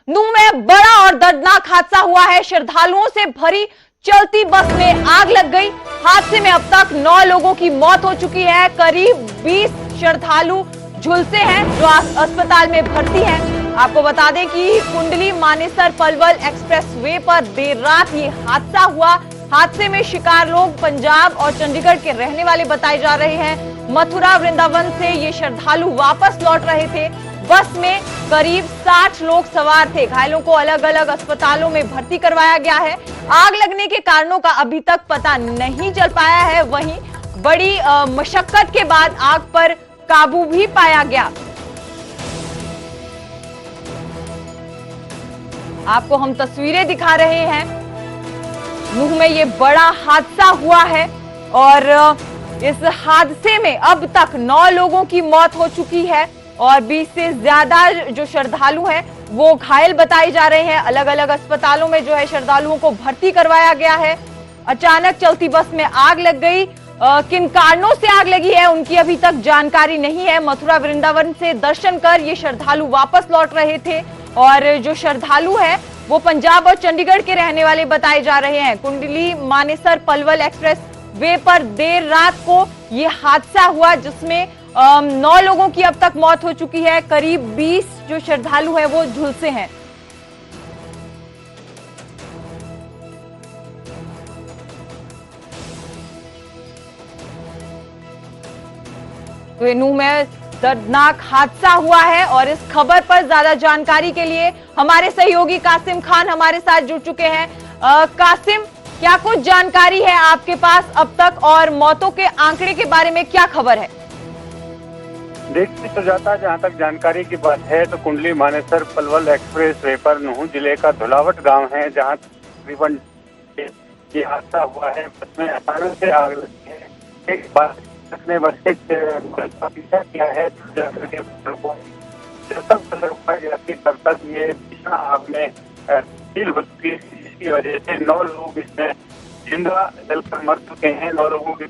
नूंह में बड़ा और दर्दनाक हादसा हुआ है। श्रद्धालुओं से भरी चलती बस में आग लग गई। हादसे में अब तक 9 लोगों की मौत हो चुकी है। करीब 20 श्रद्धालु झुलसे हैं जो अस्पताल में भर्ती हैं। आपको बता दें कि कुंडली मानेसर पलवल एक्सप्रेस वे पर देर रात ये हादसा हुआ। हादसे में शिकार लोग पंजाब और चंडीगढ़ के रहने वाले बताए जा रहे हैं। मथुरा वृंदावन से ये श्रद्धालु वापस लौट रहे थे। बस में करीब 60 लोग सवार थे। घायलों को अलग अलग अस्पतालों में भर्ती करवाया गया है। आग लगने के कारणों का अभी तक पता नहीं चल पाया है। वहीं बड़ी मशक्कत के बाद आग पर काबू भी पाया गया। आपको हम तस्वीरें दिखा रहे हैं। नूंह में ये बड़ा हादसा हुआ है और इस हादसे में अब तक 9 लोगों की मौत हो चुकी है और 20 से ज्यादा जो श्रद्धालु हैं वो घायल बताए जा रहे हैं। अलग अलग अस्पतालों में जो है श्रद्धालुओं को भर्ती करवाया गया है। अचानक चलती बस में आग लग गई। किन कारणों से आग लगी है उनकी अभी तक जानकारी नहीं है। मथुरा वृंदावन से दर्शन कर ये श्रद्धालु वापस लौट रहे थे और जो श्रद्धालु है वो पंजाब और चंडीगढ़ के रहने वाले बताए जा रहे हैं। कुंडली मानेसर पलवल एक्सप्रेस वे पर देर रात को ये हादसा हुआ जिसमें 9 लोगों की अब तक मौत हो चुकी है। करीब 20 जो श्रद्धालु हैं वो झुलसे हैं। तो नूंह में दर्दनाक हादसा हुआ है और इस खबर पर ज्यादा जानकारी के लिए हमारे सहयोगी कासिम खान हमारे साथ जुड़ चुके हैं। कासिम, क्या कुछ जानकारी है आपके पास अब तक और मौतों के आंकड़े के बारे में क्या खबर है? देखते तो जाता, जहाँ तक जानकारी की बात है तो कुंडली मानेसर पलवल एक्सप्रेस वे पर नूंह जिले का धुलावट गांव है जहाँ तकरीबन ये हादसा हुआ है। बस में अचानक से आग लगी है। एक बार ने बस पीछा किया है जब तक ये भीषण आग में ढील हो चुकी है, जिसकी वजह से 9 लोग इसमें जिंदा जलकर मर चुके हैं। 9 लोगों की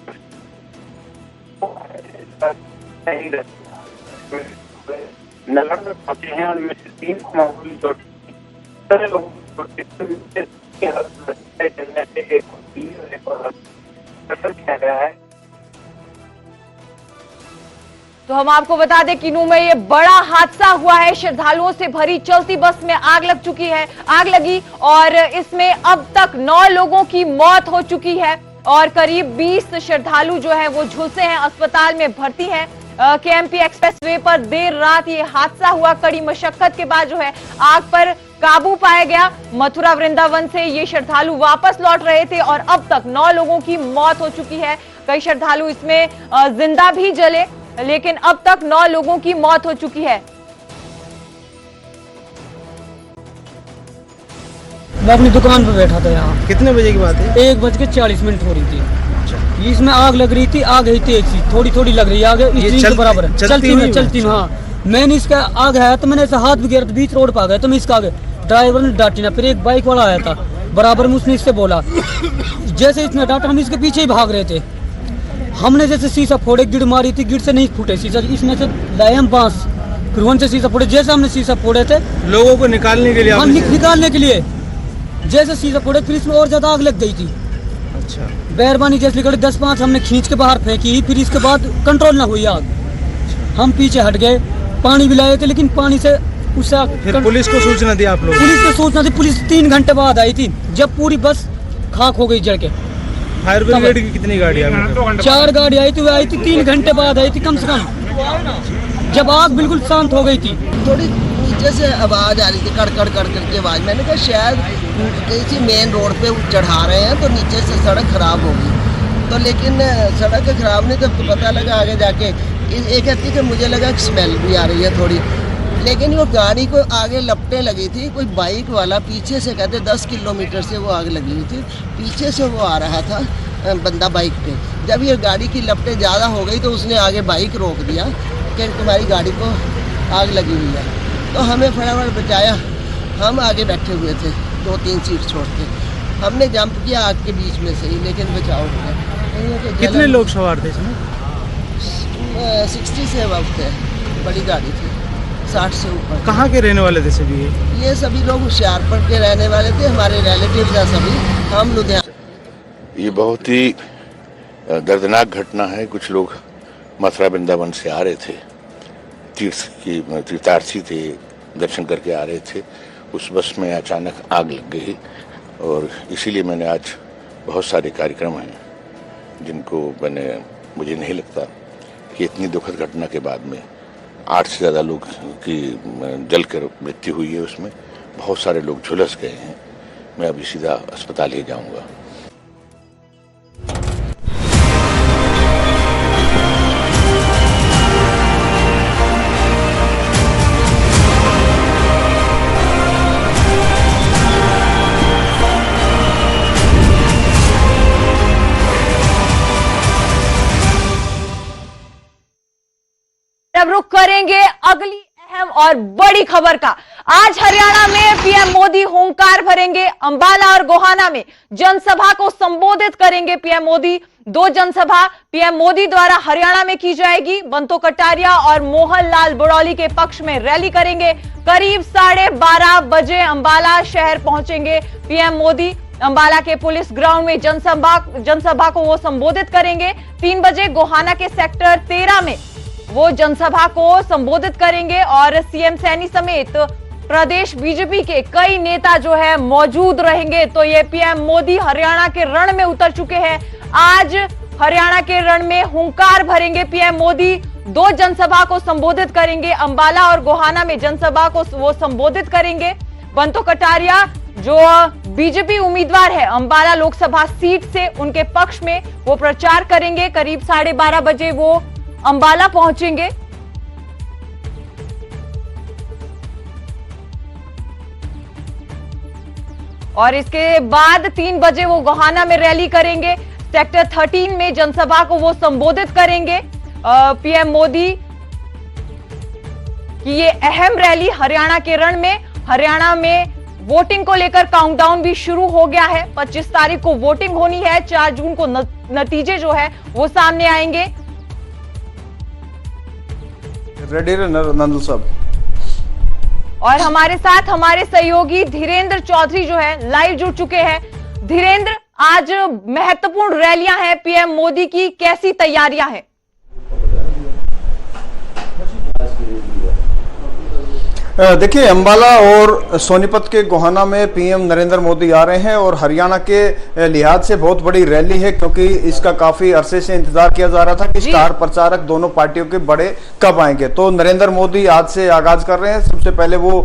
नगर में पहुंचे हैं, उनमें से 3 को मामूली चोट किया गया है। तो हम आपको बता दें कि नूंह में ये बड़ा हादसा हुआ है। श्रद्धालुओं से भरी चलती बस में आग लगी और इसमें अब तक 9 लोगों की मौत हो चुकी है और करीब 20 श्रद्धालु जो है वो झुलसे हैं, अस्पताल में भर्ती हैं। केएमपी एक्सप्रेस वे पर देर रात ये हादसा हुआ। कड़ी मशक्कत के बाद जो है आग पर काबू पाया गया। मथुरा वृंदावन से ये श्रद्धालु वापस लौट रहे थे और अब तक 9 लोगों की मौत हो चुकी है। कई श्रद्धालु इसमें जिंदा भी जले, लेकिन अब तक 9 लोगों की मौत हो चुकी है। मैं अपनी दुकान पर बैठा था यहाँ। कितने बजे की बात है? 1:40 हो रही थी। इसमें आग लग रही थी। आग है तेज सी, थोड़ी लग रही है आग के बराबर है। चलती हाँ। मैंने इसका आग है तो मैंने ऐसा हाथ भी गिरा, बीच रोड पर आ गया तो मैं इसका आगे ड्राइवर ने डांटी ना। फिर एक बाइक वाला आया था बराबर में, उसने इससे बोला। जैसे इसने डांटा हम इसके पीछे ही भाग रहे थे। हमने जैसे शीशा फोड़े, गिड़ मारी थी, गिड़ से नहीं फूटे शीशा, इसमें से लाए हम बांस, फिर उनसे शीशा फोड़े। जैसे हमने शीशा फोड़े थे लोगों को निकालने के लिए, हम निकालने के लिए जैसे शीशा फोड़े, फिर इसमें और ज्यादा आग लग गई थी। अच्छा। बैरबानी जैसे निकले 10-5 हमने खींच के बाहर फेंकी। फिर इसके बाद कंट्रोल ना हुई आग। हम पीछे हट गए, पानी भी लाए थे लेकिन पानी से उससे फिर पुलिस को सूचना दी आप लोग? पुलिस को सूचना दी। पुलिस 3 घंटे बाद आई थी जब पूरी बस खाक हो गई जल के। फायर ब्रिगेड की कितनी गाड़ी आई? 4 गाड़ी आई थी। वो आई थी 3 घंटे बाद आई थी कम से कम, जब आग बिल्कुल शांत हो गई थी। थोड़ी नीचे से आवाज़ आ रही थी, कड़ की आवाज़। मैंने कहा शायद किसी मेन रोड पे चढ़ा रहे हैं तो नीचे से सड़क खराब होगी। तो लेकिन सड़क खराब नहीं, तो पता लगा आगे जाके एक कहती कि मुझे लगा कि स्मेल भी आ रही है थोड़ी, लेकिन वो गाड़ी को आगे लपटे लगी थी। कोई बाइक वाला पीछे से, कहते 10 किलोमीटर से वो आग लगी हुई थी, पीछे से वो आ रहा था बंदा बाइक पे। जब ये गाड़ी की लपटें ज़्यादा हो गई तो उसने आगे बाइक रोक दिया कि तुम्हारी गाड़ी को आग लगी हुई है। तो हमें फटाफट बचाया। हम आगे बैठे हुए थे 2-3 सीट छोड़ के। हमने जंप किया आग के बीच में से ही, लेकिन बचाव हो गया। कितने लोग सवार थे इसमें? 60 से अबव थे, बड़ी गाड़ी थी। 60 से ऊपर। कहाँ के रहने वाले थे सभी ये सभी लोग होशियारपुर के रहने वाले थे, हमारे रिलेटिव हैं सभी। हम लुधियाना। ये बहुत ही दर्दनाक घटना है। कुछ लोग मथुरा वृंदावन से आ रहे थे, तीर्थार्थी थे, दर्शन करके आ रहे थे। उस बस में अचानक आग लग गई और इसीलिए मैंने आज बहुत सारे कार्यक्रम हैं जिनको मुझे नहीं लगता कि इतनी दुखद घटना के बाद में 8 से ज़्यादा लोग की जलकर मृत्यु हुई है। उसमें बहुत सारे लोग झुलस गए हैं। मैं अभी सीधा अस्पताल ही जाऊंगा। अब रुख करेंगे अगली अहम और बड़ी खबर का। आज हरियाणा में पीएम मोदी हुंकार भरेंगे। अंबाला और गोहाना में जनसभा को संबोधित करेंगे पीएम मोदी। 2 जनसभा पीएम मोदी द्वारा हरियाणा में की जाएगी। बंतो कटारिया और मोहन लाल बुड़ौली के पक्ष में रैली करेंगे। करीब 12:30 बजे अंबाला शहर पहुंचेंगे पीएम मोदी। अंबाला के पुलिस ग्राउंड में जनसभा को वो संबोधित करेंगे। 3 बजे गोहाना के सेक्टर 13 में वो जनसभा को संबोधित करेंगे और सीएम सैनी समेत प्रदेश बीजेपी के कई नेता जो है मौजूद रहेंगे। तो ये पीएम मोदी हरियाणा के रण में उतर चुके हैं। आज हरियाणा के रण में हुंकार भरेंगे पीएम मोदी। 2 जनसभा को संबोधित करेंगे। अंबाला और गोहाना में जनसभा को वो संबोधित करेंगे। बंतो कटारिया जो बीजेपी उम्मीदवार है अंबाला लोकसभा सीट से, उनके पक्ष में वो प्रचार करेंगे। करीब 12:30 बजे वो अंबाला पहुंचेंगे। और इसके बाद 3 बजे वो गोहाना में रैली करेंगे। सेक्टर 13 में जनसभा को वो संबोधित करेंगे पीएम मोदी कि ये अहम रैली हरियाणा के रण में। हरियाणा में वोटिंग को लेकर काउंटडाउन भी शुरू हो गया है। 25 तारीख को वोटिंग होनी है। 4 जून को नतीजे जो है वो सामने आएंगे। रेडी नंदल साहब। और हमारे साथ हमारे सहयोगी धीरेन्द्र चौधरी जो है लाइव जुड़ चुके हैं। धीरेन्द्र, आज महत्वपूर्ण रैलियां हैं पीएम मोदी की, कैसी तैयारियां हैं? देखिए, अंबाला और सोनीपत के गोहाना में पीएम नरेंद्र मोदी आ रहे हैं और हरियाणा के लिहाज से बहुत बड़ी रैली है, क्योंकि इसका काफी अरसे से इंतजार किया जा रहा था कि स्टार प्रचारक दोनों पार्टियों के बड़े कब आएंगे। तो नरेंद्र मोदी आज से आगाज कर रहे हैं। सबसे पहले वो